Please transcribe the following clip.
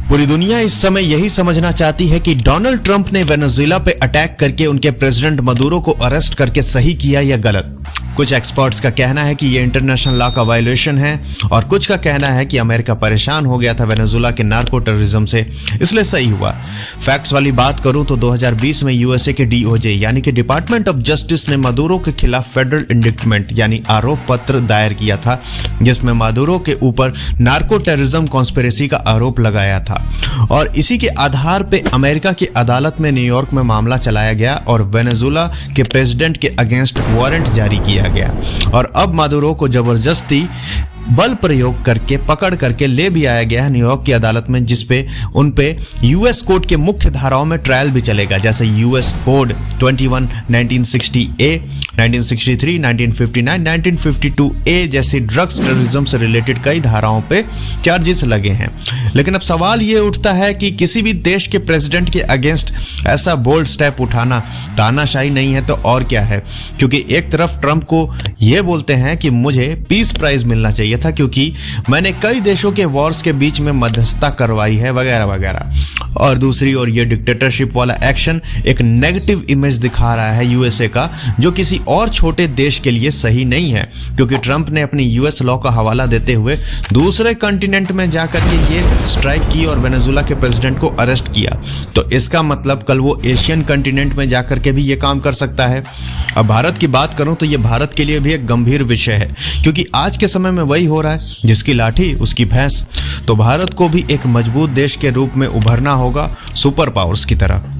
पूरी दुनिया इस समय यही समझना चाहती है कि डोनाल्ड ट्रंप ने वेनेजुएला पे अटैक करके उनके प्रेसिडेंट मदुरो को अरेस्ट करके सही किया या गलत। कुछ एक्सपर्ट्स का कहना है कि ये इंटरनेशनल लॉ का वायलेशन है और कुछ का कहना है कि अमेरिका परेशान हो गया था वेनेजुएला के नार्को टेररिज्म से, इसलिए सही हुआ। फैक्ट्स वाली बात करूं तो 2020 में यूएसए के डीओजे यानी कि डिपार्टमेंट ऑफ जस्टिस ने मदुरो के खिलाफ फेडरल इंडिक्टमेंट यानी आरोप पत्र दायर किया था, जिसमें मदुरो के ऊपर नार्को टेररिज्म कॉन्स्पिरेसी का आरोप लगाया था और इसी के आधार पे अमेरिका की अदालत में न्यूयॉर्क में मामला चलाया गया और वेनेजुएला के प्रेसिडेंट के अगेंस्ट वारंट जारी किया गया और अब मदुरो को जबरदस्ती बल प्रयोग करके पकड़ करके ले भी आया गया है न्यूयॉर्क की अदालत में, जिसपे उन पे यूएस कोड के मुख्य धाराओं में ट्रायल भी चलेगा, जैसे यूएस कोड 21 1960A 1963 1959 1952A जैसी ड्रग्स टेररिज्म से रिलेटेड कई धाराओं पे चार्जेस लगे हैं। लेकिन अब सवाल ये उठता है कि किसी भी देश के प्रेसिडेंट के अगेंस्ट ऐसा बोल्ड स्टेप उठाना तानाशाही नहीं है तो और क्या है, क्योंकि एक तरफ ट्रंप को ये बोलते हैं कि मुझे पीस प्राइज मिलना चाहिए था क्योंकि मैंने कई देशों के वॉर्स के बीच में मध्यस्थता करवाई है वगैरह वगैरह, और दूसरी ओर ये डिक्टेटरशिप वाला एक्शन एक नेगेटिव इमेज दिखा रहा है यूएसए का, जो किसी और छोटे देश के लिए सही नहीं है, क्योंकि ट्रंप ने अपनी यूएस लॉ का हवाला देते हुए दूसरे कॉन्टिनेंट में जाकर के ये स्ट्राइक की और वेनेजुएला के प्रेसिडेंट को अरेस्ट किया। तो इसका मतलब कल वो एशियन कॉन्टिनेंट में जाकर के भी ये काम कर सकता है। अब भारत की बात करूं तो ये भारत के लिए भी एक गंभीर विषय है, क्योंकि आज के समय में वही हो रहा है, जिसकी लाठी उसकी भैंस। तो भारत को भी एक मजबूत देश के रूप में उभरना होगा सुपर पावर्स की तरह।